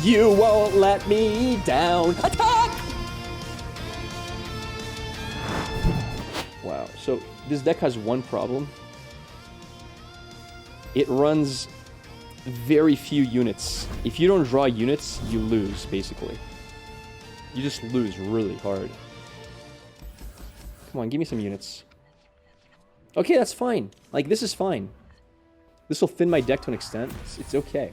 You won't let me down. Attack! Wow, so this deck has one problem. It runs very few units. If you don't draw units, you lose, basically. You just lose really hard. Come on, give me some units. Okay, that's fine. Like, this is fine. This will thin my deck to an extent. It's okay.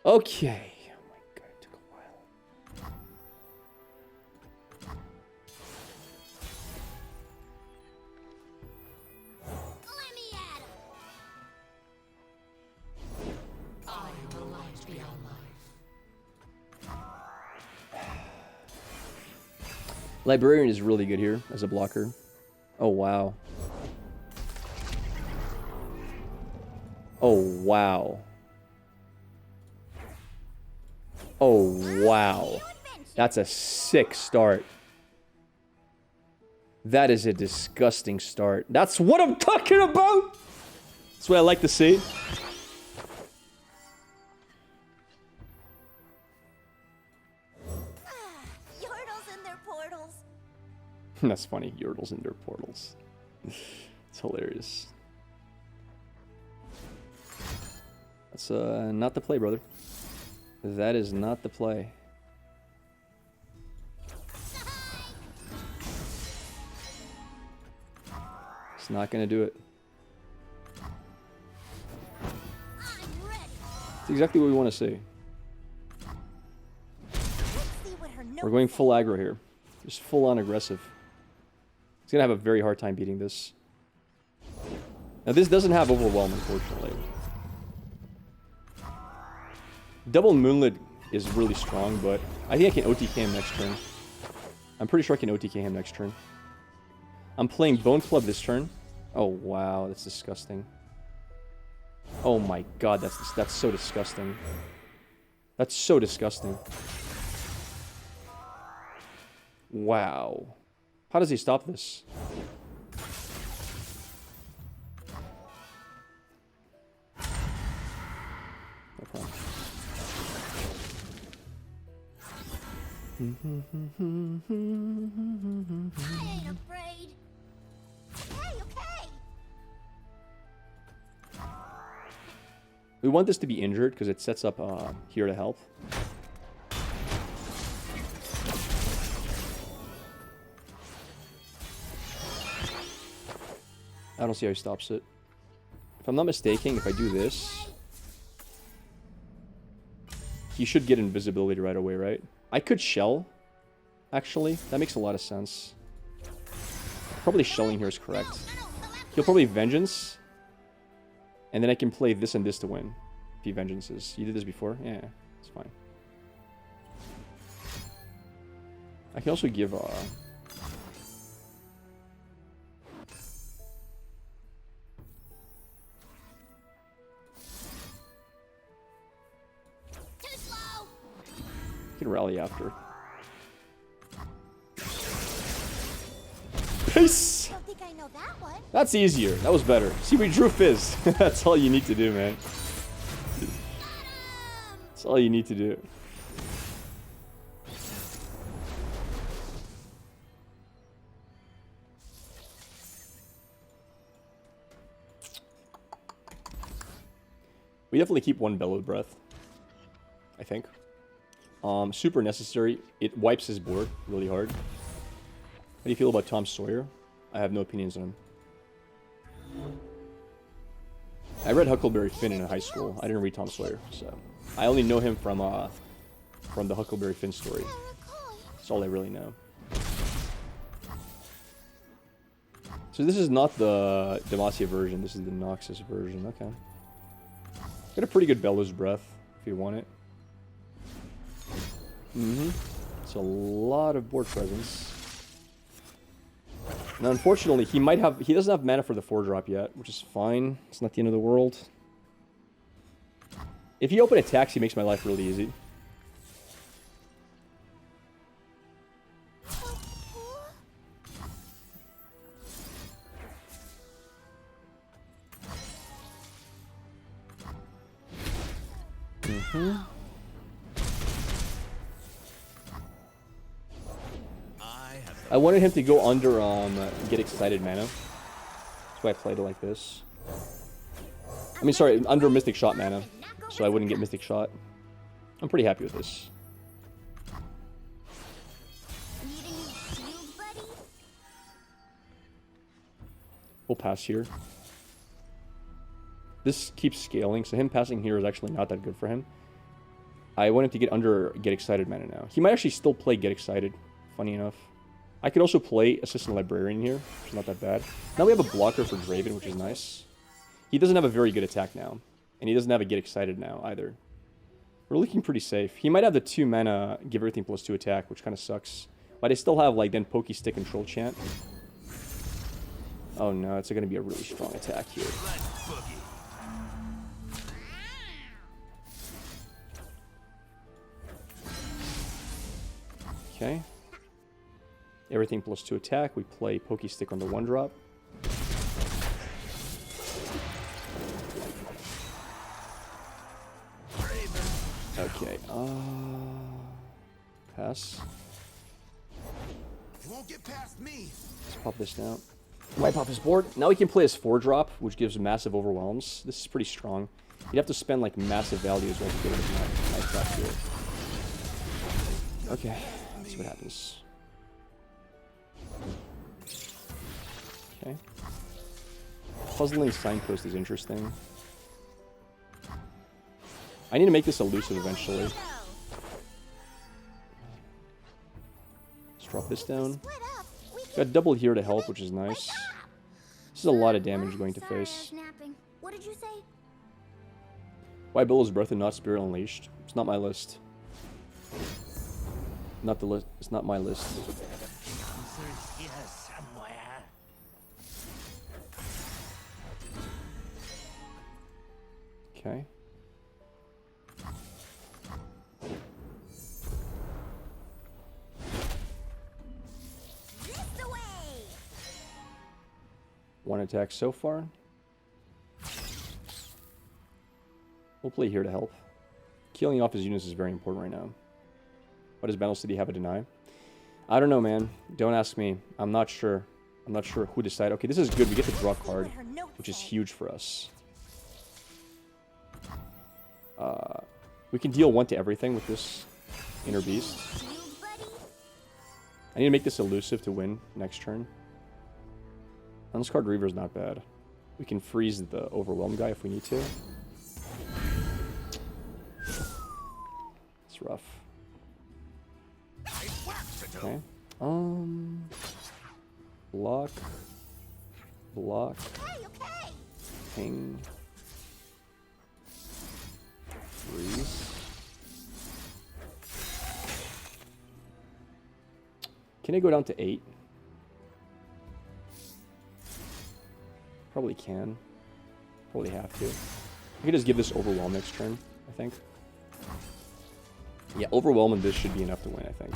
Okay. Oh my god, it took a while. Let me at him. I am the light beyond life. Librarian is really good here as a blocker. Oh, wow. Oh, wow. Oh, wow. That's a sick start. That is a disgusting start. That's what I'm talking about! That's what I like to see. Yordles in their portals. That's funny. Yordles in their portals. It's hilarious. That's not the play, brother. That is not the play. It's not gonna do it. It's exactly what we want to see. We're going full aggro here. Just full on aggressive. He's gonna have a very hard time beating this. Now this doesn't have overwhelm, unfortunately. Double Moonlit is really strong, but I think I can OTK him next turn. I'm pretty sure I can OTK him next turn. I'm playing Bone Club this turn. Oh wow, that's disgusting. Oh my god, that's so disgusting. That's so disgusting. Wow. How does he stop this? No problem. I ain't afraid. Okay, okay. We want this to be injured because it sets up here to help. I don't see how he stops it. If I'm not mistaken, if I do this, he should get invisibility right away, right? I could shell, actually. That makes a lot of sense. Probably shelling here is correct. He'll probably Vengeance. And then I can play this and this to win. If he Vengeances. You did this before? Yeah, it's fine. I can also give... I can rally after. Peace! Don't think I know that one. That's easier. That was better. See, we drew Fizz. That's all you need to do, man. That's all you need to do. We definitely keep one Bellowed Breath, I think. Super necessary. It wipes his board really hard. How do you feel about Tom Sawyer? I have no opinions on him. I read Huckleberry Finn in high school. I didn't read Tom Sawyer, so I only know him from the Huckleberry Finn story. That's all I really know. So this is not the Demacia version. This is the Noxus version. Okay. Got a pretty good Bellow's Breath if you want it. It's a lot of board presence. Now, unfortunately, he doesn't have mana for the 4-drop yet, which is fine. It's not the end of the world. If he open attacks, he makes my life really easy. I wanted him to go under Get Excited mana. That's why I played it like this. I mean, sorry, under Mystic Shot mana, so I wouldn't get Mystic Shot. I'm pretty happy with this. We'll pass here. This keeps scaling, so him passing here is actually not that good for him. I wanted to get under Get Excited mana now. He might actually still play Get Excited, funny enough. I could also play Assistant Librarian here, which is not that bad. Now we have a blocker for Draven, which is nice. He doesn't have a very good attack now. And he doesn't have a Get Excited now, either. We're looking pretty safe. He might have the 2 mana, give everything +2 attack, which kind of sucks. But I still have, like, then Pokey Stick and Troll Chant. Oh no, it's going to be a really strong attack here. Okay. Everything +2 attack. We play Pokey Stick on the 1-drop. Okay. Pass. You won't get past me. Let's pop this down. Wipe off his board. Now he can play his 4-drop, which gives massive overwhelms. This is pretty strong. You'd have to spend like massive value as well to get rid of my trap here. Okay, let's see what happens. Okay. Puzzling Signpost is interesting. I need to make this elusive eventually. Let's drop this down. Got double here to help, which is nice. This is a lot of damage going to face. What did you say? Why Billow's Breath and not Spirit Unleashed? It's not my list. Not the list. It's not my list. Okay. One attack so far. We'll play here to help. Killing off his units is very important right now. What does Battle City have a deny? I don't know, man. Don't ask me. I'm not sure. I'm not sure who decided. Okay, this is good. We get to draw a card, which is huge for us. We can deal 1 to everything with this Inner Beast. I need to make this elusive to win next turn. Unscarred Reaver is not bad. We can freeze the Overwhelm guy if we need to. It's rough. Okay. Block. Block. Ping. Freeze. Can I go down to 8? Probably can. Probably have to. I could just give this Overwhelm next turn, I think. Yeah, Overwhelm and this should be enough to win, I think.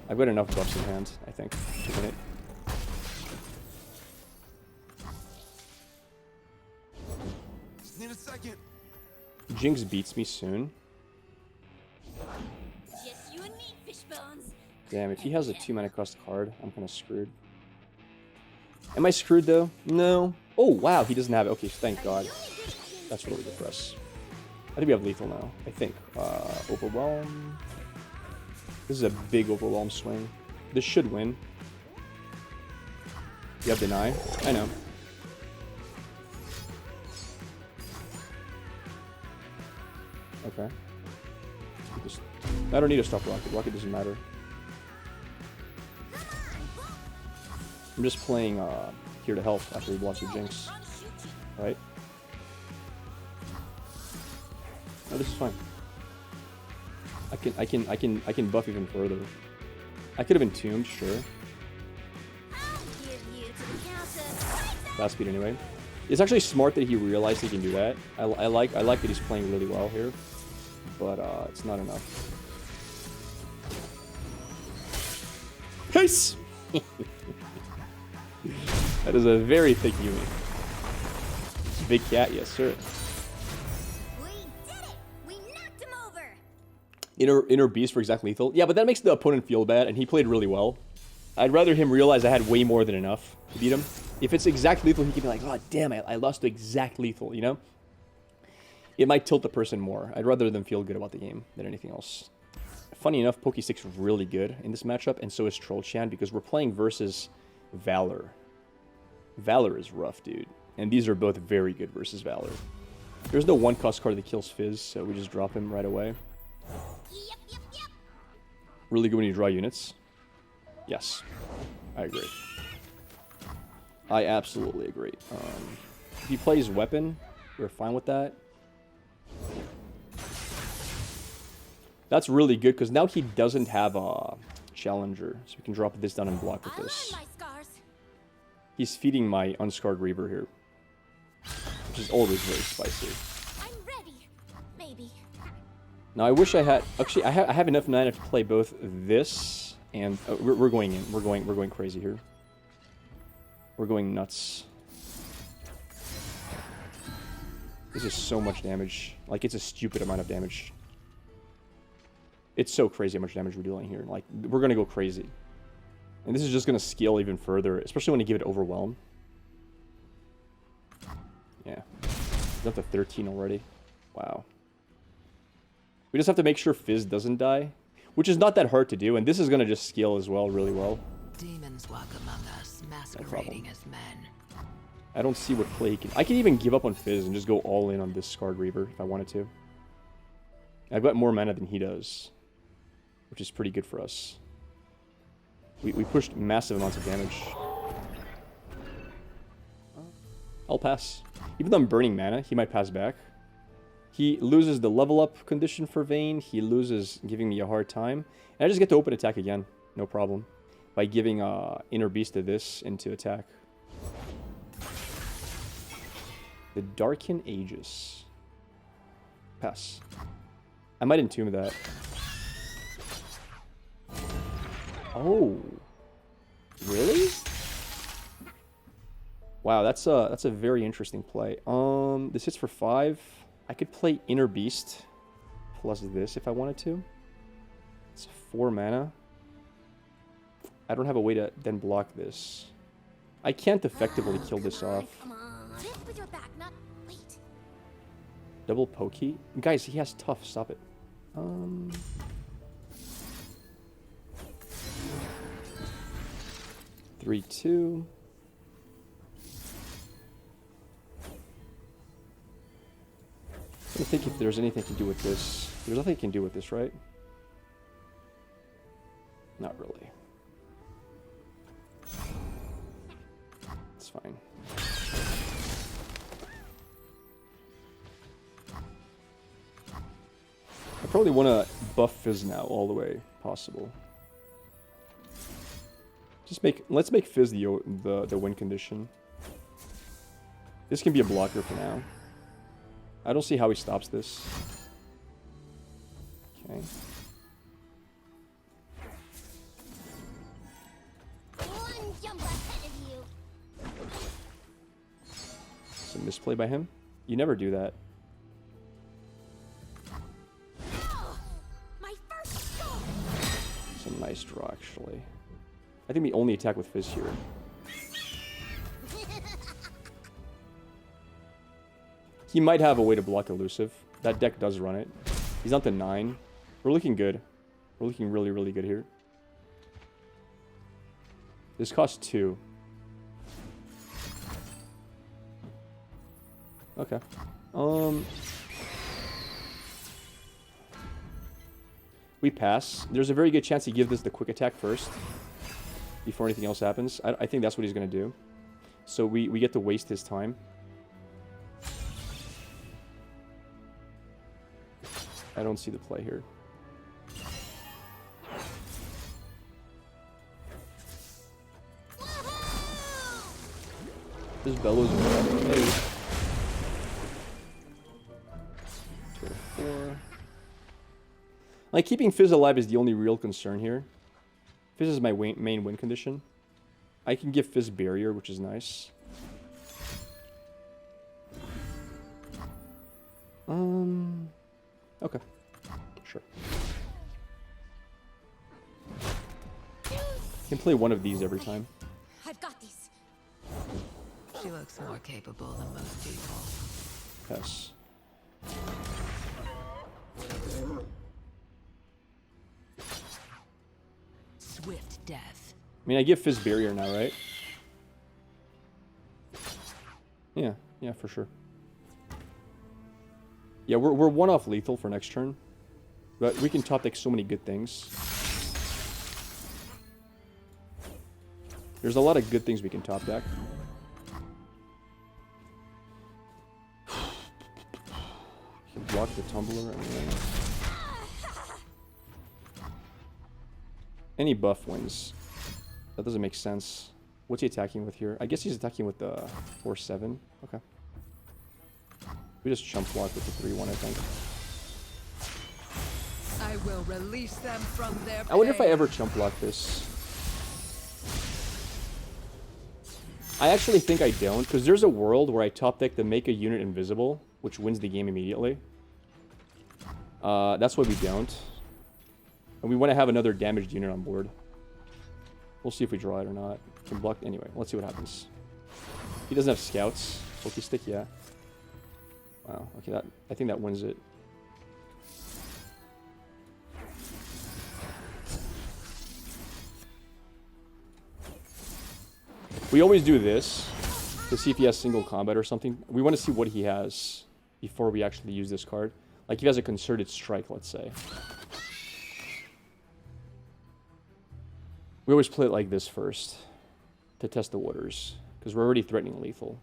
I've got enough buffs in hand, I think, to win it. Just need a second. Jinx beats me soon. Just you and me, Fishbones. Damn, if he has a 2 mana cost card, I'm kind of screwed. Am I screwed, though? No. Oh, wow, he doesn't have it. Okay, thank God. That's really good for us. I think we have lethal now, I think. Overwhelm. This is a big Overwhelm swing. This should win. You have Deny? I know. Okay. I don't need to stop Rocket. Rocket doesn't matter. I'm just playing here to help after he blocks with Jinx. Right? No, this is fine. I can buff even further. I could have entombed, sure. Fast speed anyway. It's actually smart that he realized he can do that. I like that he's playing really well here, but it's not enough. Peace. That is a very thick unit. Big cat, yes sir. We did it! We knocked him over! Inner Beast for exact lethal. Yeah, but that makes the opponent feel bad, and he played really well. I'd rather him realize I had way more than enough to beat him. If it's exact lethal, he can be like, oh, damn, I lost to exact lethal, you know? It might tilt the person more. I'd rather them feel good about the game than anything else. Funny enough, Pokestick's really good in this matchup, and so is Trollchan, because we're playing versus Valor. Valor is rough, dude. And these are both very good versus Valor. There's no one-cost card that kills Fizz, so we just drop him right away. Yep. Really good when you draw units. Yes, I agree. I absolutely agree. If he plays Weapon, we're fine with that. That's really good, because now he doesn't have a Challenger, so we can drop this down and block with this. My scars. He's feeding my Unscarred Reaver here, which is always very spicy. I'm ready. Maybe. Now I wish I had. Actually, I have enough mana to play both this and we're going in. We're going crazy here. We're going nuts. This is so much damage. Like, it's a stupid amount of damage. It's so crazy how much damage we're dealing here. Like, we're gonna go crazy. And this is just gonna scale even further, especially when you give it Overwhelm. Yeah. We're up to 13 already. Wow. We just have to make sure Fizz doesn't die, which is not that hard to do, and this is gonna just scale as well really well. Demons walk among us, masquerading as men. I don't see what play he can... I can even give up on Fizz and just go all in on this Scarred Reaver if I wanted to. I've got more mana than he does, which is pretty good for us. We pushed massive amounts of damage. I'll pass. Even though I'm burning mana, he might pass back. He loses the level up condition for Vayne. He loses giving me a hard time. And I just get to open attack again. No problem. By giving Inner Beast to this into attack. The Darken Aegis. Pass. I might entomb that. Oh. Really? Wow, that's a very interesting play. This hits for 5. I could play Inner Beast plus this if I wanted to. It's 4 mana. I don't have a way to then block this. I can't effectively kill this off. Come on. Hit with your back, not wait. Double Pokey? Guys, he has tough. Stop it. 3/2. I don't think if there's anything I can do with this. There's nothing I can do with this, right? Not really. It's fine. I probably want to buff Fizz now all the way possible. Let's make Fizz the win condition. This can be a blocker for now. I don't see how he stops this. Okay. One jump ahead of you. It's a misplay by him. You never do that. My first goal. It's a nice draw, actually. I think we only attack with Fizz here. He might have a way to block Elusive. That deck does run it. He's not the 9. We're looking good. We're looking really, really good here. This costs 2. Okay. We pass. There's a very good chance he gives this the quick attack first, before anything else happens. I think that's what he's going to do. So we get to waste his time. I don't see the play here. This bellows around. Hey. 4. Like, keeping Fizz alive is the only real concern here. Fizz is my main win condition. I can give Fizz Barrier, which is nice. Okay. Sure. Can play one of these every time. I've got these. She looks more capable than most people. Yes. Swift death. I mean, I give FIZZ barrier now, right? Yeah, yeah, for sure. Yeah, we're one off lethal for next turn. But we can top deck so many good things. There's a lot of good things we can top deck. You can block the tumbler. Anyway. Any buff wins. That doesn't make sense. What's he attacking with here? I guess he's attacking with the 4-7. Okay. We just chump block with the 3-1, I think. I will release them from their I wonder if I pain. ever chump block this. I actually think I don't, because there's a world where I top deck to make a unit invisible, which wins the game immediately. That's why we don't. And we want to have another damaged unit on board. We'll see if we draw it or not. Can block anyway. Let's see what happens. He doesn't have scouts. Pokey stick, yeah. Wow. Okay, I think that wins it. We always do this to see if he has single combat or something. We want to see what he has before we actually use this card. Like if he has a concerted strike, let's say. We always play it like this first to test the waters because we're already threatening lethal.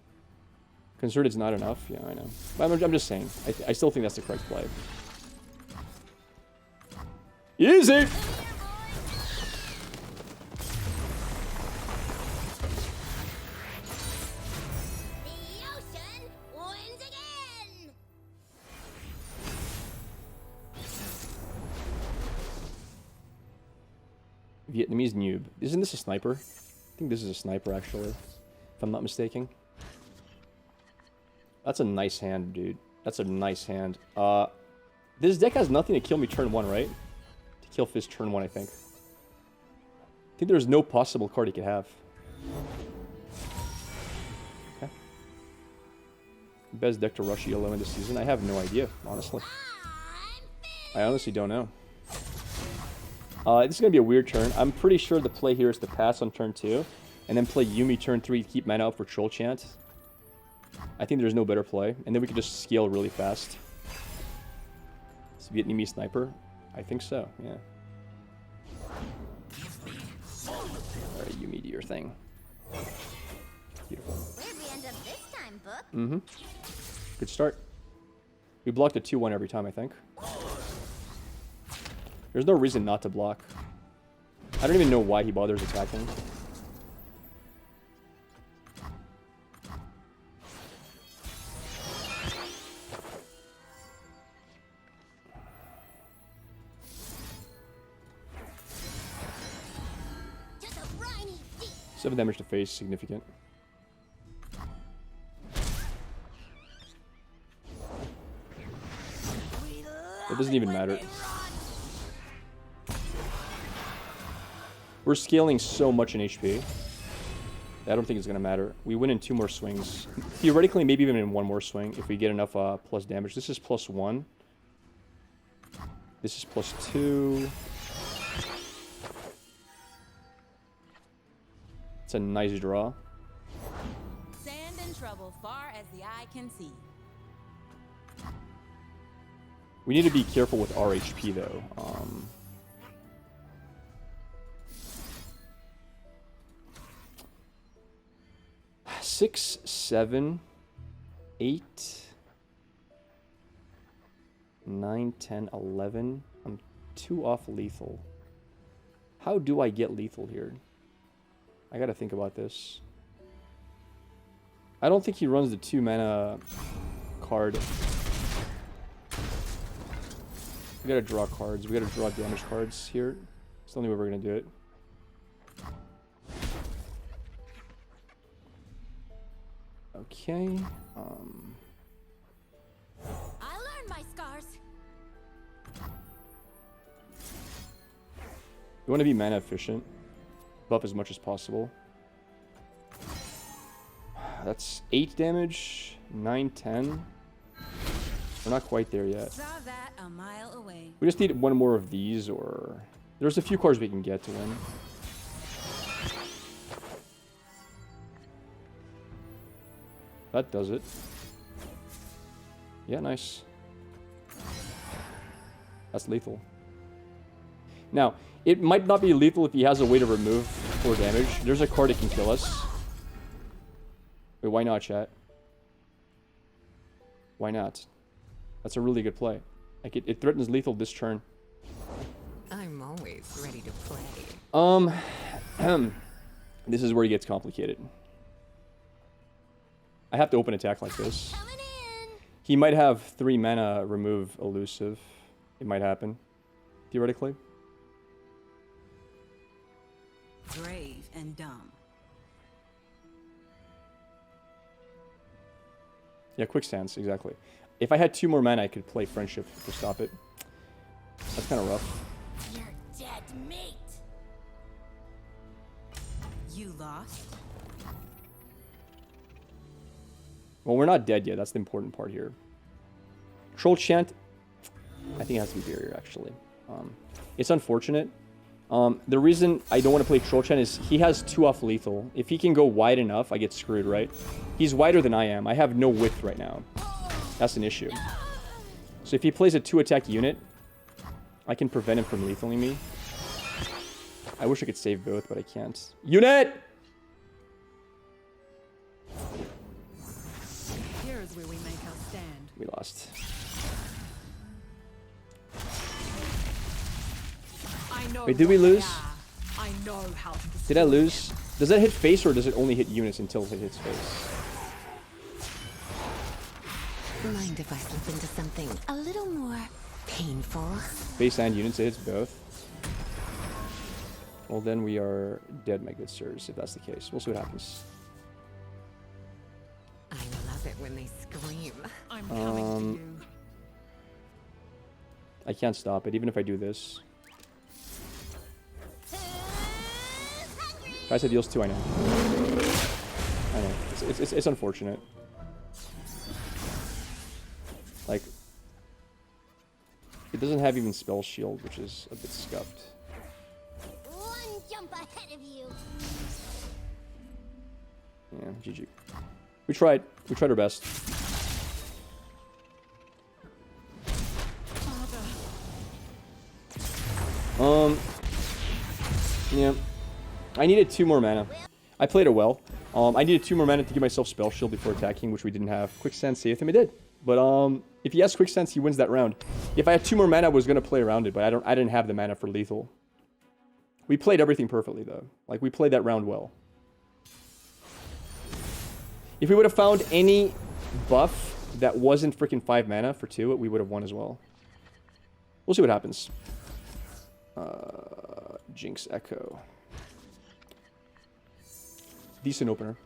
Concerted's not enough. Yeah, I know. But I'm just saying. I still think that's the correct play. Easy! The ocean wins again. Vietnamese noob. Isn't this a sniper? I think this is a sniper, actually. If I'm not mistaken. That's a nice hand, dude. That's a nice hand. This deck has nothing to kill me turn 1, right? To kill FIZZ turn 1, I think. I think there's no possible card he could have. Okay. Best deck to rush ELO in this season? I have no idea, honestly. I honestly don't know. This is going to be a weird turn. I'm pretty sure the play here is to pass on turn 2. And then play Yuumi turn 3 to keep mana up for Troll Chant. I think there's no better play. And then we could just scale really fast. It's Vietnamese sniper? I think so, yeah. Alright, Yuumi, do your thing. Beautiful. Where'd we end up this time, book? Mm-hmm. Good start. We blocked a 2-1 every time, I think. There's no reason not to block. I don't even know why he bothers attacking. Just a briny deep. 7 damage to face, significant. It doesn't even matter. We're scaling so much in HP. I don't think it's going to matter. We win in 2 more swings. Theoretically, maybe even in 1 more swing if we get enough plus damage. This is +1. This is +2. It's a nice draw. Sand and trouble far as the eye can see. We need to be careful with our HP, though. 6, 7, 8, 9, 10, 11. I'm 2 off lethal. How do I get lethal here? I gotta think about this. I don't think he runs the 2 mana card. We gotta draw cards. We gotta draw damage cards here. It's the only way we're gonna do it. Okay. I learned my scars. You want to be mana efficient. buff as much as possible. That's 8 damage, 9, 10. We're not quite there yet. Saw that a mile away. We just need one more of these, or... There's a few cards we can get to win. That does it. Yeah, nice. That's lethal. Now, it might not be lethal if he has a way to remove 4 damage. There's a card that can kill us. Wait, why not, chat? Why not? That's a really good play. Like, it threatens lethal this turn. I'm always ready to play. This is where it gets complicated. I have to open attack like this. Coming in. He might have 3 mana remove elusive. It might happen. Theoretically. Brave and dumb. Yeah, quick stance, exactly. If I had 2 more mana, I could play friendship to stop it. That's kind of rough. You're dead meat. You lost. Well, we're not dead yet. That's the important part here. Troll Chant, I think it has to be barrier, actually. It's unfortunate. The reason I don't want to play Troll Chant is he has 2 off lethal. If he can go wide enough, I get screwed, right? He's wider than I am. I have no width right now. That's an issue. So if he plays a 2 attack unit, I can prevent him from lethaling me. I wish I could save both, but I can't. Unit! Here's where we make our stand. We lost. I know Wait, did we what they lose? are. I know how to Did I lose? Does that hit face, or does it only hit units until it hits face? Mind if I slip into something a little more painful? Face and units, it hits both. Well, then we are dead, my good sirs, if that's the case. We'll see what happens. I love it when they scream. I'm coming to you. I can't stop it, even if I do this. Guys, it deals 2, I know. I know. It's unfortunate. Like, it doesn't have even spell shield, which is a bit scuffed. One jump ahead of you. Yeah, GG. We tried. We tried our best. Yeah. I needed 2 more mana. I played it well. I needed 2 more mana to give myself spell shield before attacking, which we didn't have. Quick Sense saved him, it did. But if he has Quick Sense, he wins that round. If I had 2 more mana, I was gonna play around it, but I didn't have the mana for lethal. We played everything perfectly though. Like, we played that round well. If we would have found any buff that wasn't freaking 5 mana for 2, we would have won as well. We'll see what happens. Jinx Echo. Decent opener.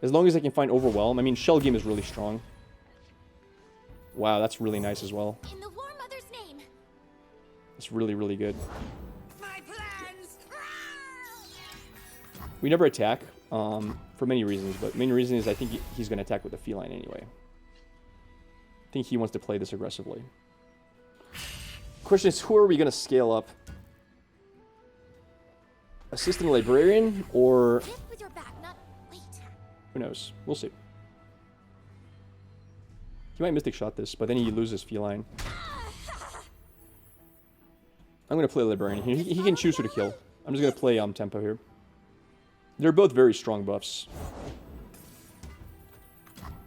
As long as I can find Overwhelm. I mean, Shell Game is really strong. Wow, that's really nice as well. In the War Mother's name. It's really, really good. My plans. We never attack, for many reasons, but main reason is I think he's going to attack with the feline anyway. I think he wants to play this aggressively. Question is, who are we going to scale up? Assistant Librarian, or... Hit with your back, not wait. Who knows? We'll see. He might Mystic Shot this, but then he loses feline. I'm going to play Librarian. He can choose who to kill. I'm just going to play Tempo here. They're both very strong buffs.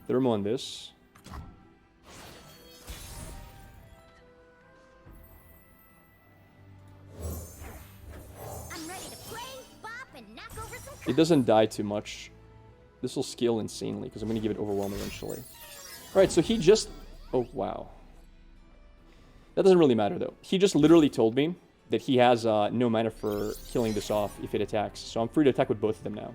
Thermal on this. I'm ready to play, bop, and knock over some. It doesn't die too much. This will scale insanely because I'm going to give it Overwhelm eventually. Alright, so he just... Oh, wow. That doesn't really matter, though. He just literally told me that he has no mana for killing this off if it attacks. So I'm free to attack with both of them now.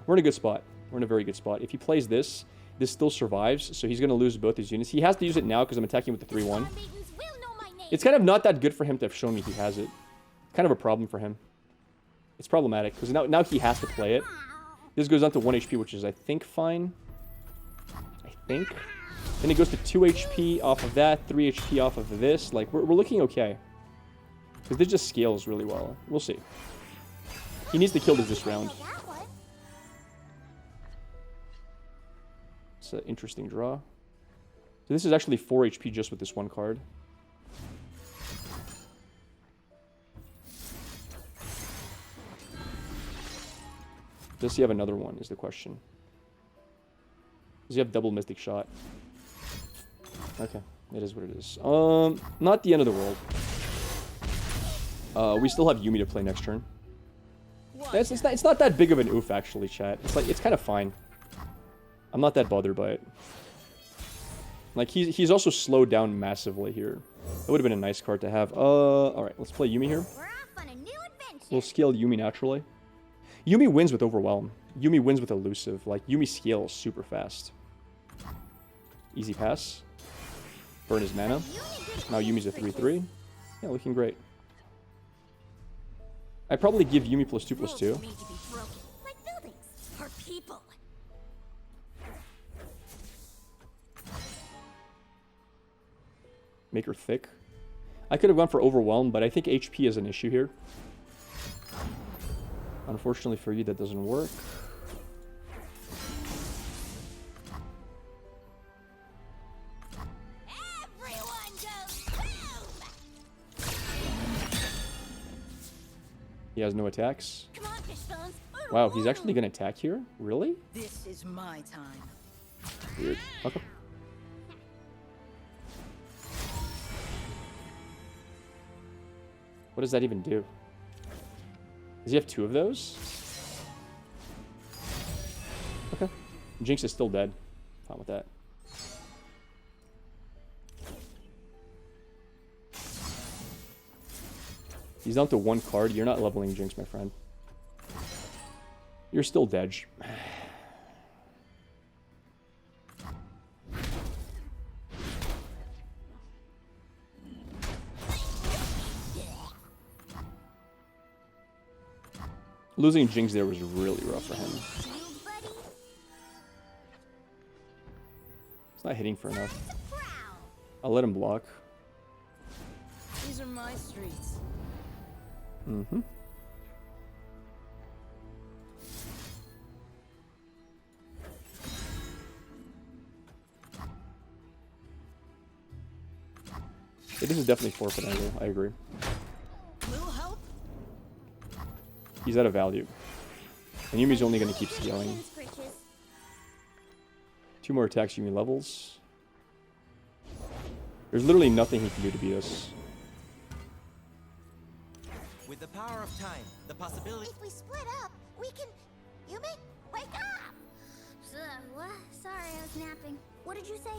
We're in a good spot. We're in a very good spot. If he plays this, this still survives, so he's going to lose both his units. He has to use it now because I'm attacking with the 3-1. Maidens will know my name. It's kind of not that good for him to have shown me he has it. Kind of a problem for him. It's problematic, because now he has to play it. This goes down to 1 HP, which is, I think, fine. I think. Then it goes to 2 HP off of that, 3 HP off of this. Like, we're looking okay. Because this just scales really well. We'll see. He needs to kill this round. It's an interesting draw. So this is actually 4 HP just with this one card. Does he have another one, is the question. Does he have double Mystic Shot? Okay, it is what it is. Not the end of the world. We still have Yuumi to play next turn. It's not that big of an oof, actually, chat. It's kind of fine. I'm not that bothered by it. Like, he's also slowed down massively here. That would have been a nice card to have. Alright, let's play Yuumi here. We're off on a new adventure. We'll scale Yuumi naturally. Yuumi wins with Overwhelm. Yuumi wins with Elusive. Like, Yuumi scales super fast. Easy pass. Burn his mana. Now Yuumi's a 3/3. Yeah, looking great. I'd probably give Yuumi +2/+2. Rules need to be broken, like buildings or people. Make her thick. I could have gone for Overwhelm, but I think HP is an issue here. Unfortunately for you, that doesn't work. Everyone goes boom! He has no attacks. Come on, fish bones. Wow, he's actually going to attack here? Really? This is my time. Weird. Okay. What does that even do? Does he have 2 of those? Okay. Jinx is still dead. Fine with that. He's down to 1 card. You're not leveling Jinx, my friend. You're still dead. Losing Jinx there was really rough for him. It's not hitting for enough. I'll let him block. These are my streets. Mm-hmm. This is definitely forfeit angle, I agree. Little help? He's out of value. And Yumi's only going to keep scaling. 2 more attacks, Yumi levels. There's literally nothing he can do to beat us. With the power of time, the possibility... If we split up, we can... Yumi, wake up! What? Sorry, I was napping. What did you say?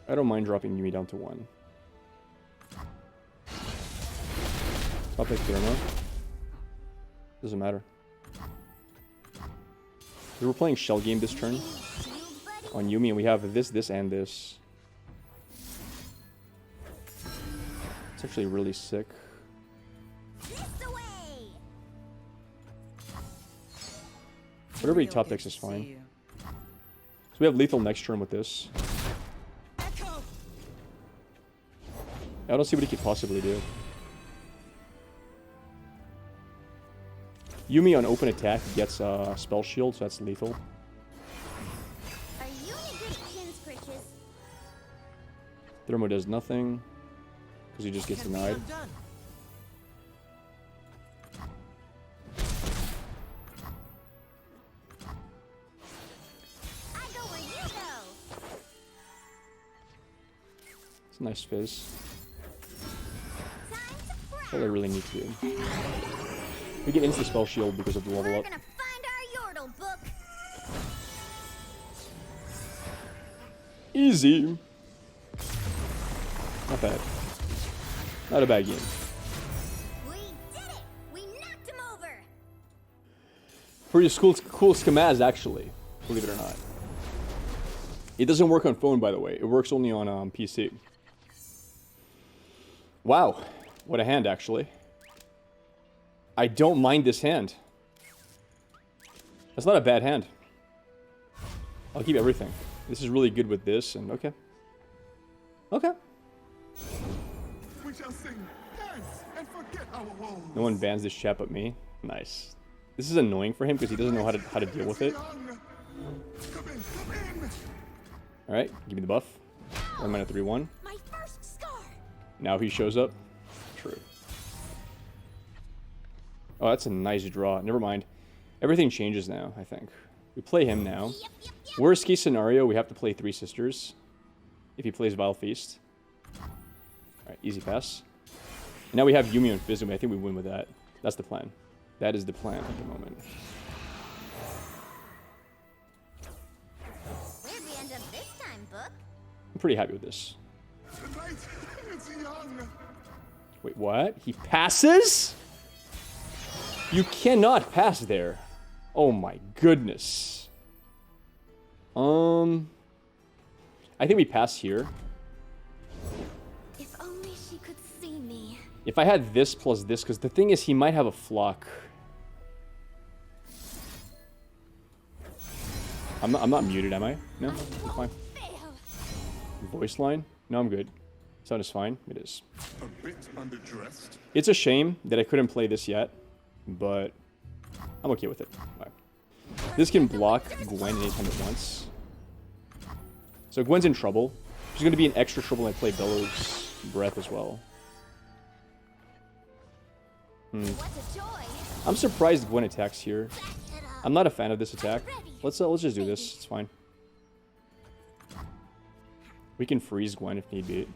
I don't mind dropping Yumi down to 1. I'll pick Thermo. Doesn't matter. We're playing Shell Game this turn on Yumi, and we have this, and this. It's actually really sick. Whatever he top decks is fine. So we have lethal next turn with this. I don't see what he could possibly do. Yumi on open attack gets spell shield, so that's lethal. Are you any good at pin scritches? Thermo does nothing because he just gets denied. I go where you go. It's a nice fizz. Time to That's all I really need to do. We get instant spell shield because of the level We're up. gonna find our Yordle book. Easy. Not bad. Not a bad game. We did it! We knocked him over! Pretty cool schemaz, actually. Believe it or not. It doesn't work on phone, by the way. It works only on PC. Wow. What a hand, actually. I don't mind this hand. That's not a bad hand. I'll keep everything. This is really good with this, and okay. Okay. We shall sing, dance, and forget our woes. No one bans this chat but me. Nice. This is annoying for him because he doesn't know how to deal with it. Come in, come in. Alright, give me the buff. 1 mana 3-1. My first scar. Now he shows up. True. Oh, that's a nice draw. Never mind. Everything changes now, I think. We play him now. Worst case scenario, we have to play 3 Sisters. If he plays Vile Feast. Alright, easy pass. And now we have Yumi and FIZZ, and I think we win with that. That's the plan. That is the plan at the moment. Where'd we end up this time, book? I'm pretty happy with this. The night is young. Wait, what? He passes? You cannot pass there. Oh my goodness. I think we pass here. If only she could see me. If I had this plus this, because the thing is he might have a flock. I'm not muted, am I? No? I'm fine. Fail. Voice line? No, I'm good. Sound is fine. It is. A bit underdressed. It's a shame that I couldn't play this yet, but I'm okay with it. Right. This can block Gwen anytime it wants. So Gwen's in trouble. She's going to be in extra trouble when I play Bellows Breath as well. What a joy. I'm surprised Gwen attacks here. Back it up. I'm not a fan of this attack. Let's just do this. It's fine. We can freeze Gwen if need be.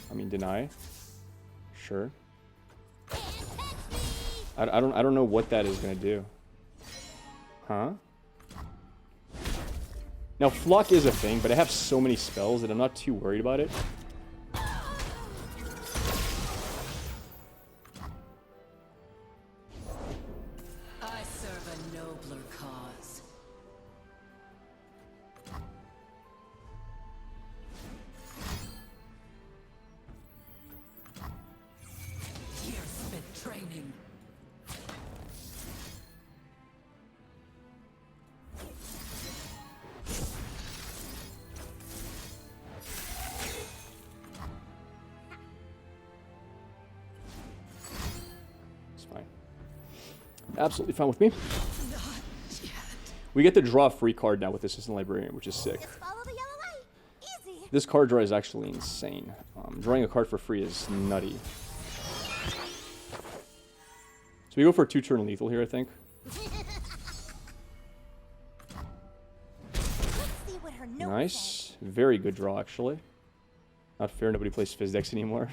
I mean, deny. Sure. I don't know what that is gonna do. Huh? Now Flock is a thing, but I have so many spells that I'm not too worried about it. I serve a nobler cause. Years spent training. It's fine. Absolutely fine with me. We get to draw a free card now with Assistant Librarian, which is sick. Just follow the yellow light. Easy. This card draw is actually insane. Drawing a card for free is nutty. So we go for a 2-turn lethal here, I think. Let's see what her note says. Nice. Very good draw, actually. Not fair, nobody plays Fizz decks anymore.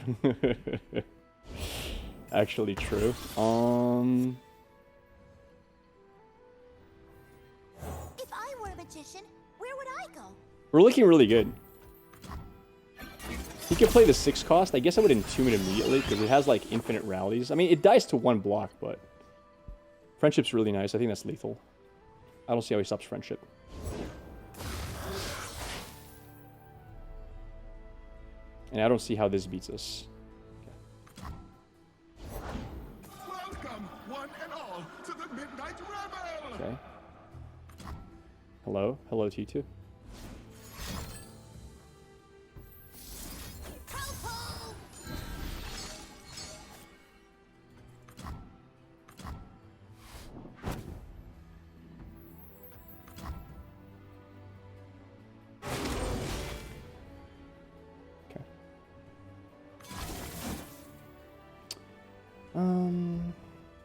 Actually true. If I were a magician, where would I go? We're looking really good. He could play the 6 cost. I guess I would entomb it immediately because it has like infinite rallies. I mean, it dies to 1 block, but Friendship's really nice. I think that's lethal. I don't see how he stops Friendship. And I don't see how this beats us. Welcome, one and all, to the Midnight Rebel. Okay. Hello? Hello to you too. Ho-ho! Okay.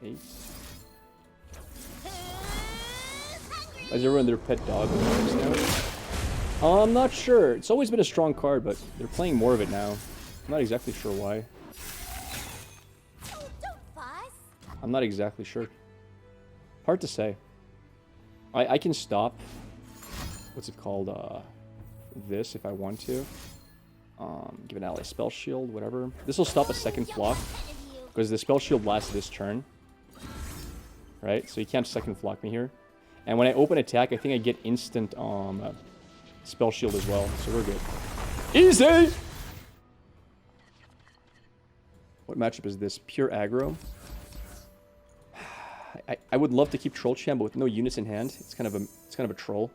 8. Who's hungry? Is everyone their pet dog now? I'm not sure. It's always been a strong card, but they're playing more of it now. I'm not exactly sure why. Oh, don't fuss. I'm not exactly sure. Hard to say. I can stop. What's it called? This if I want to. Give an ally spell shield, whatever. This will stop a second flock because the spell shield lasts this turn. Right, so you can't second flock me here. And when I open attack, I think I get instant spell shield as well, so we're good. Easy! What matchup is this? Pure aggro. I would love to keep Troll Champ, but with no units in hand, it's kind of a troll.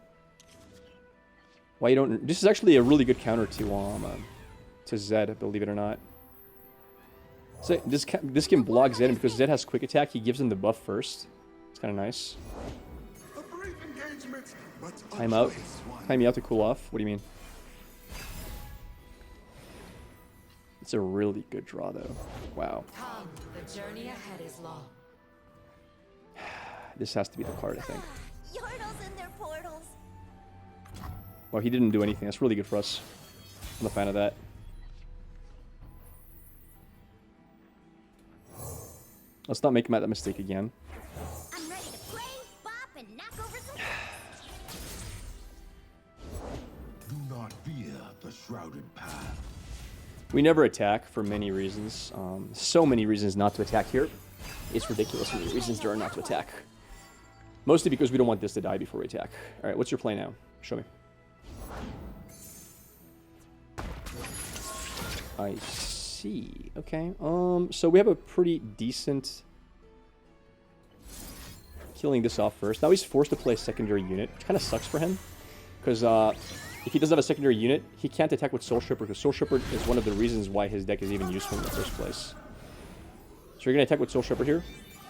Why you don't? This is actually a really good counter to Zed, believe it or not. So this can block Zed, and because Zed has quick attack, he gives him the buff first. It's kind of nice. A brief engagement, but a Time out. choice one. Time me out to cool off. What do you mean? It's a really good draw, though. Wow. Come, the journey ahead is long. This has to be the card, I think. Yordles and their portals. Well, he didn't do anything. That's really good for us. I'm a fan of that. Let's not make that mistake again. I'm ready to play, bop, and knock over some. Do not fear the shrouded path. We never attack for many reasons. So many reasons not to attack here. It's ridiculous how many reasons there are not to attack. Mostly because we don't want this to die before we attack. Alright, what's your play now? Show me. I see. Okay. So we have a pretty decent... Killing this off first. Now he's forced to play a secondary unit, which kind of sucks for him. Because if he doesn't have a secondary unit, he can't attack with Soul Stripper, because Soul Stripper is one of the reasons why his deck is even useful in the first place. So you're going to attack with Soul Stripper here?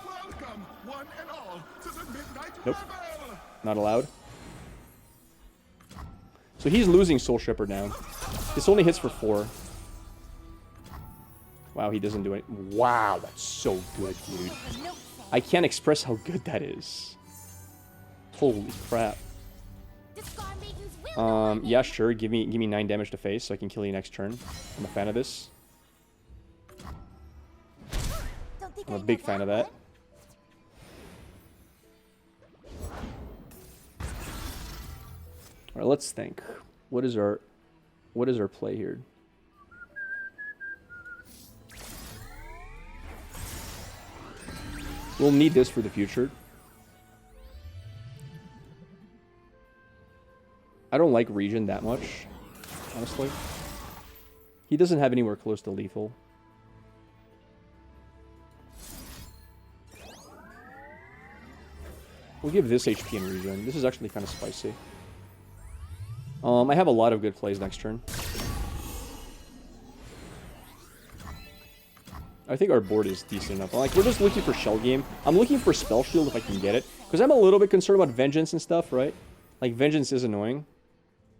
Welcome, one and all, to the Midnight Nope. Revel. Not allowed. So he's losing Soul Stripper now. This only hits for 4. Wow, he doesn't do it. Wow, that's so good, dude. I can't express how good that is. Holy crap. The Scar Maidens will know my Yeah, name. sure. Give me 9 damage to face so I can kill you next turn. I'm a fan of this. Don't think I'm I a know big fan of that. All right, let's think. What is our play here? We'll need this for the future. I don't like Regen that much, honestly. He doesn't have anywhere close to lethal. We'll give this HP and Regen. This is actually kind of spicy. I have a lot of good plays next turn. I think our board is decent enough. Like, we're just looking for Shell Game. I'm looking for Spell Shield if I can get it. Because I'm a little bit concerned about Vengeance and stuff, right? Like, Vengeance is annoying.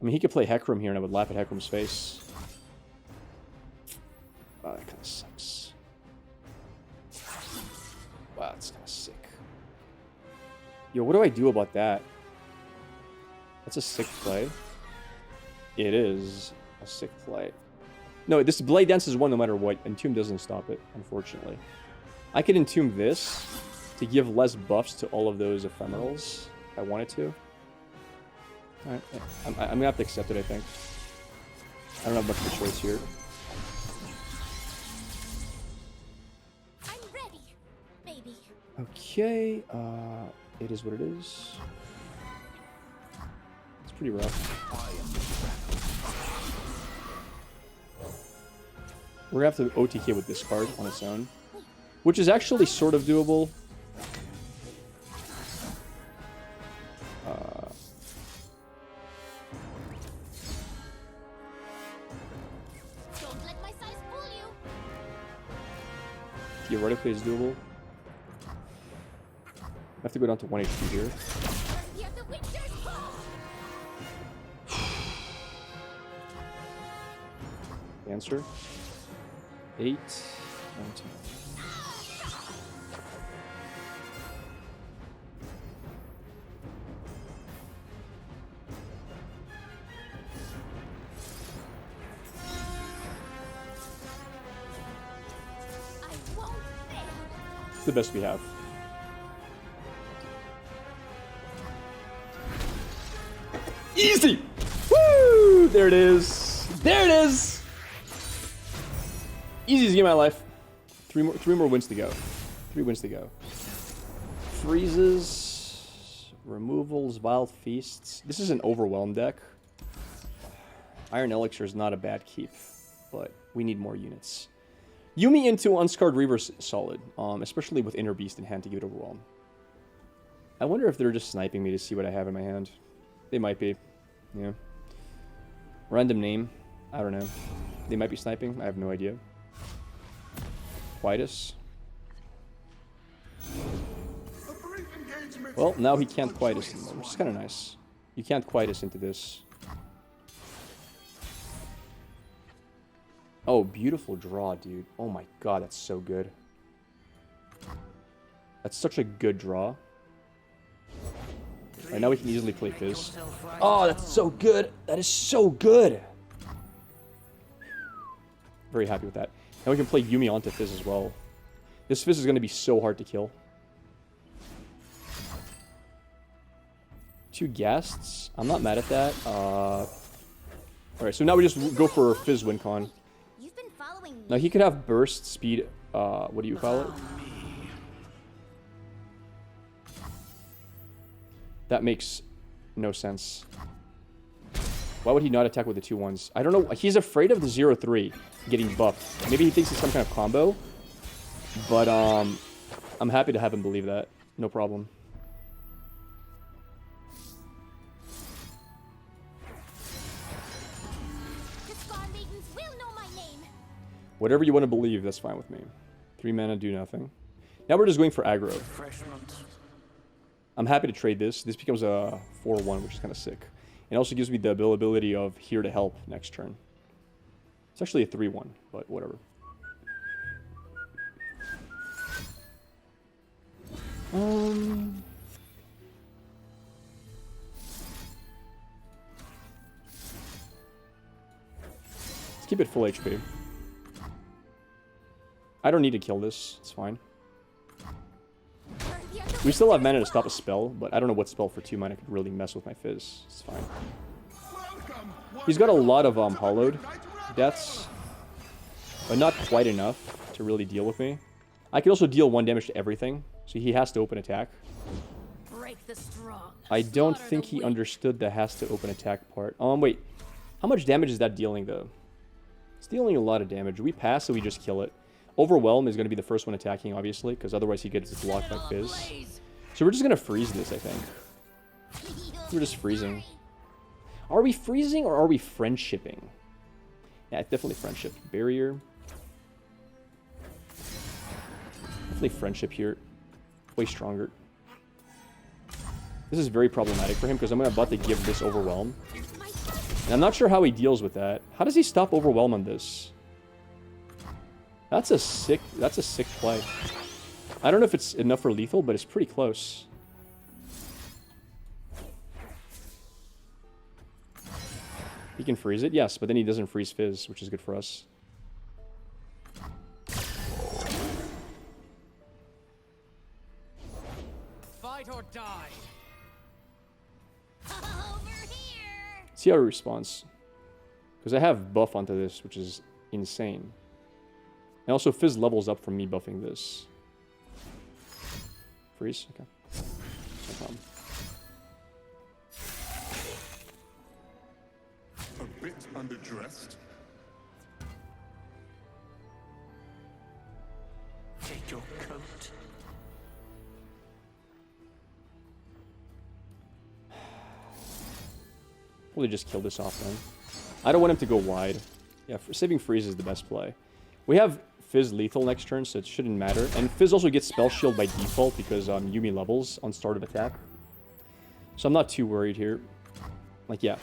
I mean, he could play Hecarim here and I would laugh at Hecarim's face. Wow, that kind of sucks. Wow, that's kind of sick. Yo, what do I do about that? That's a sick play. It is a sick play. No, this Blade Dance is one no matter what. Entomb doesn't stop it, unfortunately. I could Entomb this to give less buffs to all of those ephemerals if I wanted to. Alright, I'm gonna have to accept it, I think. I don't have much of a choice here. I'm ready, baby. Okay, it is what it is. It's pretty rough. We're gonna have to OTK with this card on its own, which is actually sort of doable. Don't let my size fool you. Theoretically, it's doable. I have to go down to 1 HP here. Hear the winter's call. Answer. 8, 19. I won't fail. It's the best we have. Easy! Woo! There it is. There it is. Easiest game of my life. Three more wins to go. 3 wins to go. Freezes, removals, wild feasts. This is an overwhelmed deck. Iron Elixir is not a bad keep, but we need more units. Yumi into Unscarred Reaver's solid, especially with Inner Beast in hand to give it Overwhelm. I wonder if they're just sniping me to see what I have in my hand. They might be. Yeah. Random name. I don't know. They might be sniping. I have no idea. Quietus. Well, now he can't Quietus anymore, which is kind of nice. You can't Quietus into this. Oh, beautiful draw, dude. Oh my god, that's so good. That's such a good draw. Right, now we can easily play Fizz. Oh, that's so good. That is so good. Very happy with that. Now we can play Yumi onto Fizz as well. This Fizz is going to be so hard to kill. 2 Ghasts. I'm not mad at that. Alright, so now we just go for Fizz win con. You've been following me. Now he could have burst, speed, what do you call it? That makes no sense. Why would he not attack with the 2-1s? I don't know. He's afraid of the 0-3 getting buffed. Maybe he thinks it's some kind of combo. But, I'm happy to have him believe that. No problem. The Scar Maidens will know my name. Whatever you want to believe, that's fine with me. 3 mana, do nothing. Now we're just going for aggro. I'm happy to trade this. This becomes a 4-1, which is kind of sick. It also gives me the ability of here to help next turn. It's actually a 3-1, but whatever. Let's keep it full HP. I don't need to kill this. It's fine. We still have mana to stop a spell, but I don't know what spell for 2 mana could really mess with my Fizz. It's fine. He's got a lot of hollowed deaths, but not quite enough to really deal with me. I could also deal 1 damage to everything, so he has to open attack. Break the strong. I don't think he understood the has to open attack part. Wait. How much damage is that dealing, though? It's dealing a lot of damage. We pass, so we just kill it. Overwhelm is going to be the first one attacking, obviously, because otherwise he gets blocked by Fizz. So we're just going to freeze this, I think. We're just freezing. Are we freezing or are we friendshipping? Yeah, it's definitely friendship. Barrier. Definitely friendship here. Way stronger. This is very problematic for him because I'm about to give this Overwhelm. And I'm not sure how he deals with that. How does he stop Overwhelm on this? That's a sick play. I don't know if it's enough for lethal, but it's pretty close. He can freeze it, yes, but then he doesn't freeze Fizz, which is good for us. Fight or die. Over here. See how he responds. Because I have buff onto this, which is insane. And also Fizz levels up from me buffing this. Freeze? Okay. No problem. A bit underdressed. Take your coat. Probably just kill this off then. I don't want him to go wide. Yeah, saving freeze is the best play. We have Fizz lethal next turn, so it shouldn't matter. And Fizz also gets Spell Shield by default because Yumi levels on start of attack. So I'm not too worried here. Like, yeah.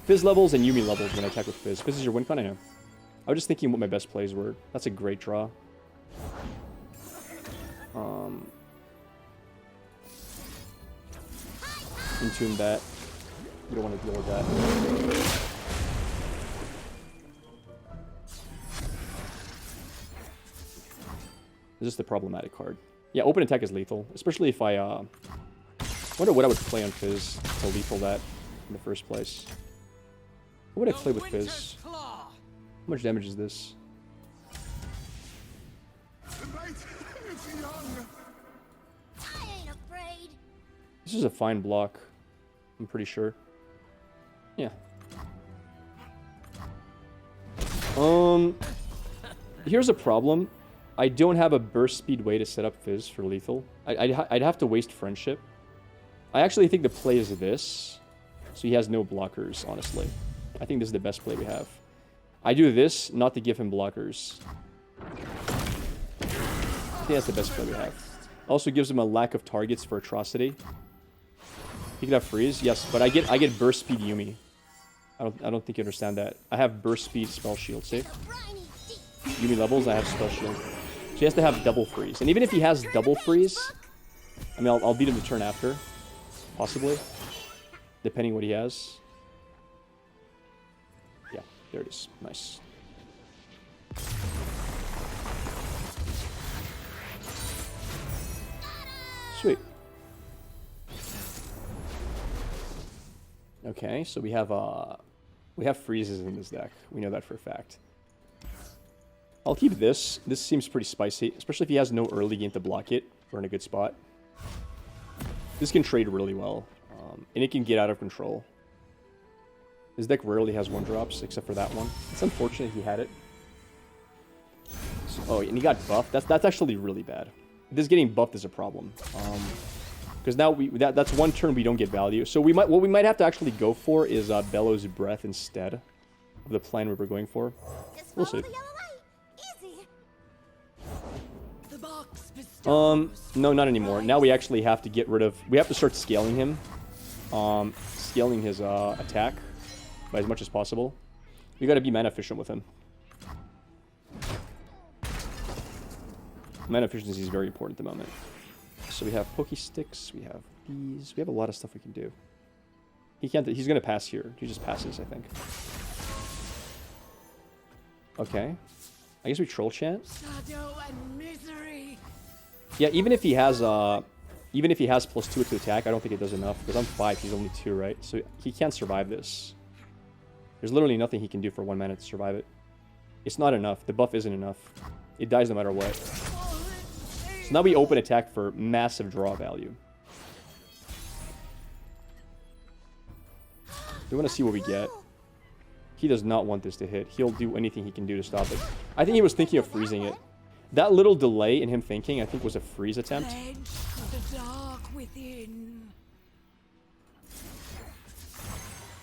Fizz levels and Yumi levels when I attack with Fizz. Fizz is your win con, I know. I was just thinking what my best plays were. That's a great draw. Entomb that. You don't want to deal with that. This is the problematic card. Yeah, open attack is lethal, especially if I wonder what I would play on Fizz to lethal that in the first place. What would I play with Fizz? How much damage is this? The night is young. I ain't afraid. This is a fine block. I'm pretty sure. Yeah. here's a problem. I don't have a burst speed way to set up Fizz for lethal. I'd have to waste friendship. I actually think the play is this. So he has no blockers, honestly. I think this is the best play we have. I do this not to give him blockers. I think that's the best play we have. Also gives him a lack of targets for atrocity. He could have freeze, yes, but I get burst speed Yumi. I don't think you understand that. I have burst speed spell shield, see? Yumi levels, I have spell shield. So he has to have double freeze. And even if he has double freeze, I mean, I'll beat him the turn after. Possibly. Depending what he has. Yeah, there it is. Nice. Sweet. Okay, so we have freezes in this deck. We know that for a fact. I'll keep this. This seems pretty spicy, especially if he has no early game to block it. We're in a good spot. This can trade really well, and it can get out of control. This deck rarely has 1-drops, except for that one. It's unfortunate he had it. So, oh, and he got buffed. That's actually really bad. This getting buffed is a problem. Because now that's one turn we don't get value. So what we might have to actually go for is Bellows Breath instead of the plan we were going for. We'll see. No, not anymore. Now we actually have to get rid of... We have to start scaling him. Scaling his attack by as much as possible. We gotta be mana efficient with him. Mana efficiency is very important at the moment. So we have Poke Sticks, we have these. We have a lot of stuff we can do. He can't... He's gonna pass here. He just passes, I think. Okay. I guess we Troll Chant. Shadow and misery. Yeah, even if he has +2 to attack, I don't think it does enough. Because I'm 5, he's only 2, right? So he can't survive this. There's literally nothing he can do for 1 mana to survive it. It's not enough. The buff isn't enough. It dies no matter what. So now we open attack for massive draw value. We want to see what we get. He does not want this to hit. He'll do anything he can do to stop it. I think he was thinking of freezing it. That little delay in him thinking, I think, was a freeze attempt. The dark within.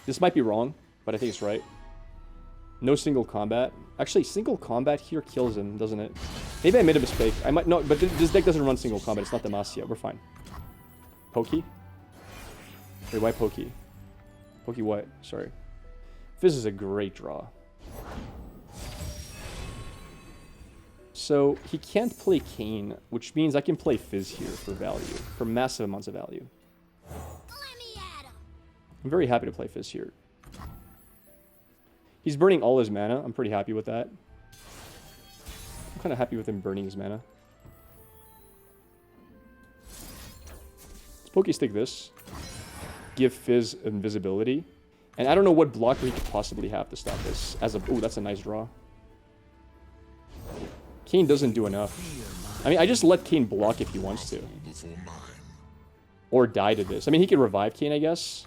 This might be wrong, but I think it's right. No single combat. Actually, single combat here kills him, doesn't it? Maybe I made a mistake. I might... No, but this deck doesn't run single combat. It's not Demacia. We're fine. Pokey? Wait, why Pokey? Pokey what? Sorry. Fizz is a great draw. So, he can't play Kayn, which means I can play Fizz here for value. For massive amounts of value. I'm very happy to play Fizz here. He's burning all his mana. I'm pretty happy with that. I'm kind of happy with him burning his mana. Let's Poke Stick this. Give Fizz invisibility. And I don't know what blocker he could possibly have to stop this. As a... Ooh, that's a nice draw. Kayn doesn't do enough. I mean, I just let Kayn block if he wants to. Or die to this. I mean, he could revive Kayn, I guess.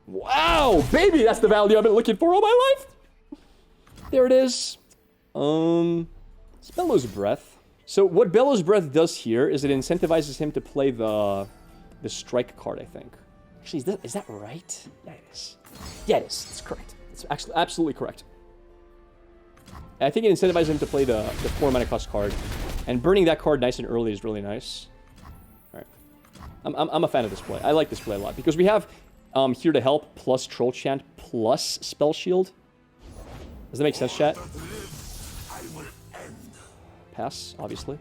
Wow! Baby, that's the value I've been looking for all my life! There it is. It's Bellows Breath. So what Bellows Breath does here is it incentivizes him to play the strike card, I think. Actually, is that right? Yeah, it is. Yeah, it is. It's correct. It's actually absolutely correct. I think it incentivizes him to play the 4 mana cost card. And burning that card nice and early is really nice. Alright. I'm a fan of this play. I like this play a lot. Because we have Here to Help plus Troll Chant plus Spell Shield. Does that make sense, chat? Pass, obviously.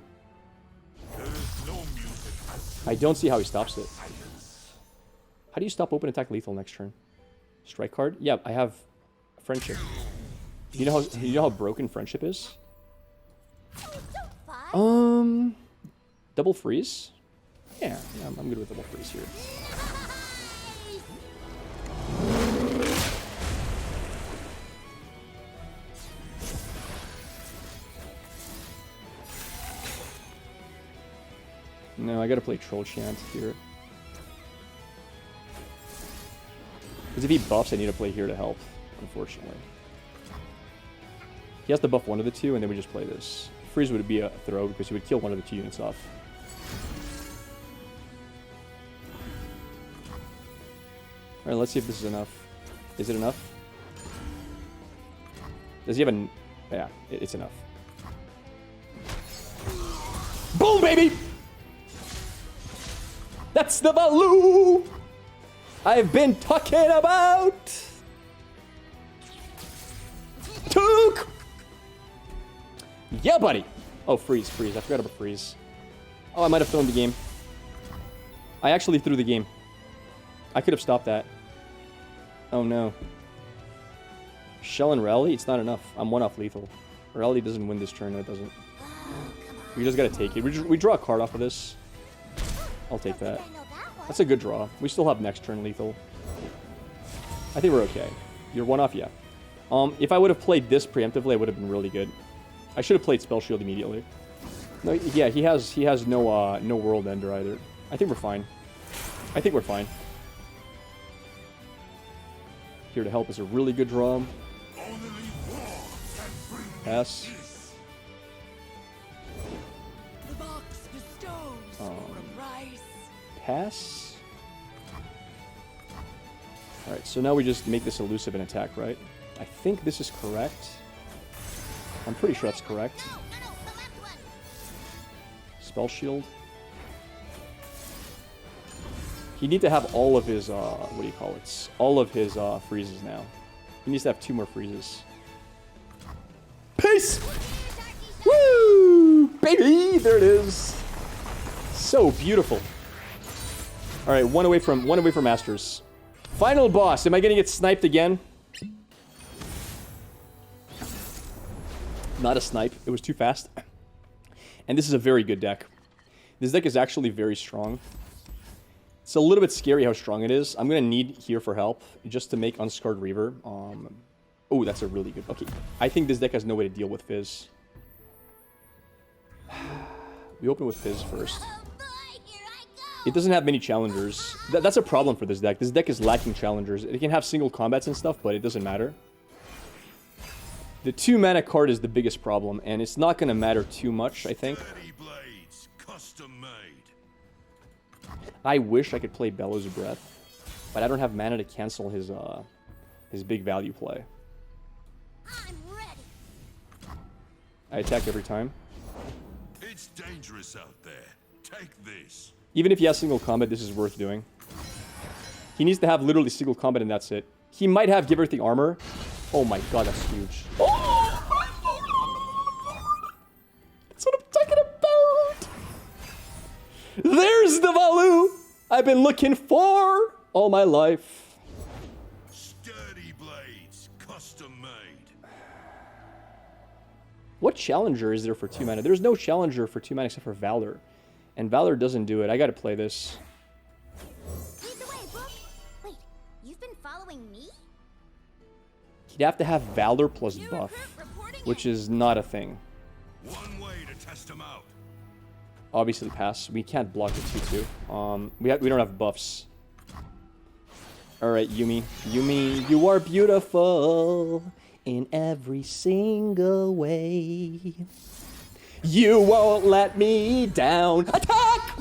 I don't see how he stops it. How do you stop open attack lethal next turn? Strike card? Yeah, I have Friendship. You know how broken Friendship is? Double freeze? Yeah, I'm good with double freeze here. No, I gotta play Troll Chant here. Because if he buffs, I need to play Here to Help, unfortunately. He has to buff one of the two, and then we just play this. Freeze would be a throw because he would kill one of the 2 units off. Alright, let's see if this is enough. Is it enough? Does he have a... Yeah, it's enough. Boom, baby! That's the value I've been talking about! Took! Yeah, buddy! Oh, freeze. I forgot about freeze. Oh, I might have thrown the game. I actually threw the game. I could have stopped that. Oh, no. Shell and rally? It's not enough. I'm 1 off lethal. Rally doesn't win this turn. No, it doesn't. We just gotta take it. We draw a card off of this. I'll take that. That's a good draw. We still have next turn lethal. I think we're okay. You're 1 off? Yeah. If I would have played this preemptively, it would have been really good. I should have played Spell Shield immediately. No, yeah, he has no no World Ender either. I think we're fine. I think we're fine. Here to help is a really good draw. Pass. The box bestows for a price. Pass. Alright, so now we just make this elusive and attack, right? I think this is correct. I'm pretty sure that's correct. Spell Shield. He needs to have all of his, what do you call it? All of his freezes now. He needs to have 2 more freezes. Peace! Woo! Baby! There it is. So beautiful. Alright, one away from Masters. Final boss. Am I gonna get sniped again? Not a snipe. It was too fast. And this is a very good deck. This deck is actually very strong. It's a little bit scary how strong it is. I'm going to need here for help just to make Unscarred Reaver. Oh, that's a really good... Okay, I think this deck has no way to deal with Fizz. We open with Fizz first. It doesn't have many challengers. That's a problem for this deck. This deck is lacking challengers. It can have single combats and stuff, but it doesn't matter. The 2 mana card is the biggest problem, and it's not going to matter too much, I think. I wish I could play Bellows Breath, but I don't have mana to cancel his big value play. I'm ready. I attack every time. It's dangerous out there. Take this. Even if he has single combat, this is worth doing. He needs to have literally single combat, and that's it. He might have Give Everything Armor. Oh my god, that's huge. Oh my lord! That's what I'm talking about! There's the value I've been looking for all my life. Sturdy blades, custom made. What challenger is there for 2 mana? There's no challenger for 2 mana except for Valor. And Valor doesn't do it. I gotta play this. Lead the way, Book. Wait, you've been following me? He'd have to have Valor plus buff, which is not a thing. One way to test them out. Obviously pass. We can't block the 2-2. We don't have buffs. Alright, Yumi. Yumi, you are beautiful in every single way. You won't let me down. Attack!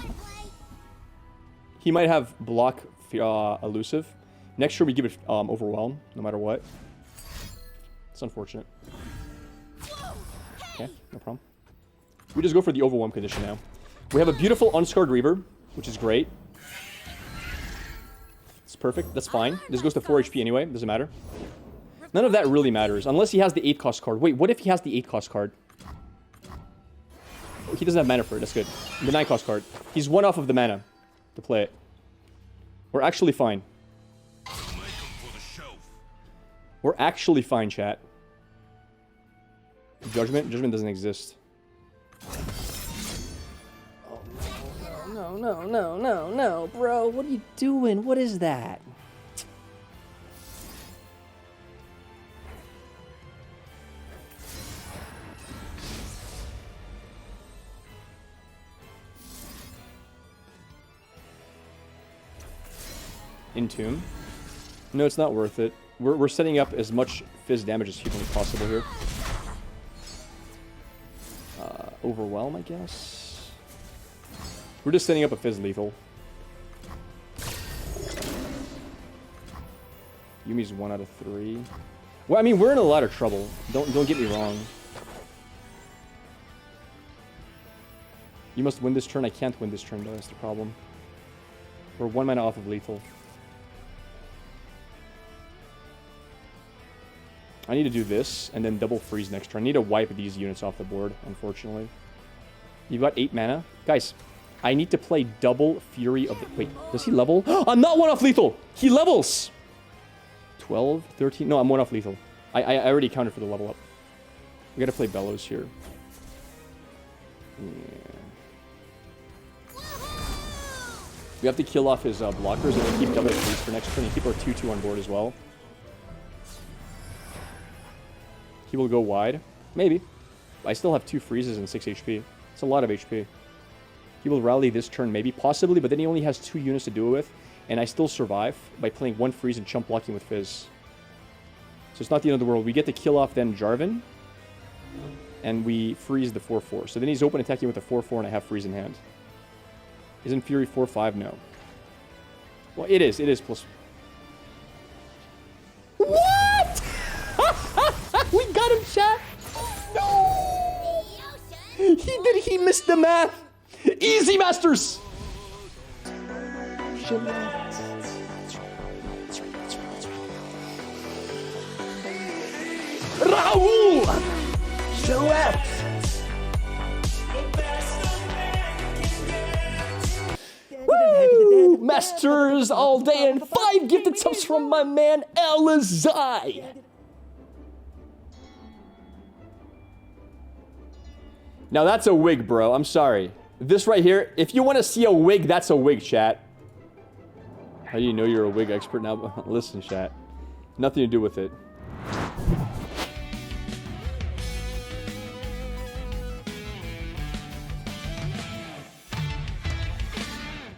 He might have block elusive. Next turn we give it overwhelm, no matter what. It's unfortunate. Okay, no problem. We just go for the overwhelm condition now. We have a beautiful Unscarred Reaver, which is great. It's perfect. That's fine. This goes to 4 HP anyway. Doesn't matter. None of that really matters. Unless he has the 8-cost card. Wait, what if he has the 8-cost card? Oh, he doesn't have mana for it. That's good. The 9-cost card. He's 1 off of the mana to play it. We're actually fine. We're actually fine, chat. Judgment? Judgment doesn't exist. Oh, no, bro. What are you doing? What is that? Entomb? No, it's not worth it. We're setting up as much Fizz damage as humanly possible here. overwhelm, I guess. We're just setting up a Fizz lethal. Yumi's 1 out of 3. Well, I mean, we're in a lot of trouble. Don't get me wrong. You must win this turn. I can't win this turn, though. That's the problem. We're 1 mana off of lethal. I need to do this, and then double freeze next turn. I need to wipe these units off the board, unfortunately. You've got 8 mana. Guys, I need to play double Fury of the... Wait, does he level? I'm not 1 off lethal! He levels! 12, 13... No, I'm 1 off lethal. I already counted for the level up. We gotta play Bellows here. Yeah. We have to kill off his blockers and then keep double freeze for next turn and keep our 2-2 on board as well. He will go wide. Maybe. I still have 2 freezes and 6 HP. It's a lot of HP. He will rally this turn, maybe. Possibly, but then he only has 2 units to do it with. And I still survive by playing 1 freeze and chump blocking with Fizz. So it's not the end of the world. We get to kill off then Jarvan. And we freeze the 4-4. So then he's open attacking with a 4-4 and I have freeze in hand. Isn't Fury 4-5? No. Well, it is. It is plus... What?! We got him, chat! No! He missed the math! Easy, Masters! Raul! Chouette! Woo! Masters all day and 5 gifted subs from my man Elazai! Now that's a wig, bro. I'm sorry. This right here, if you want to see a wig, that's a wig, chat. How do you know you're a wig expert now? Listen, chat. Nothing to do with it.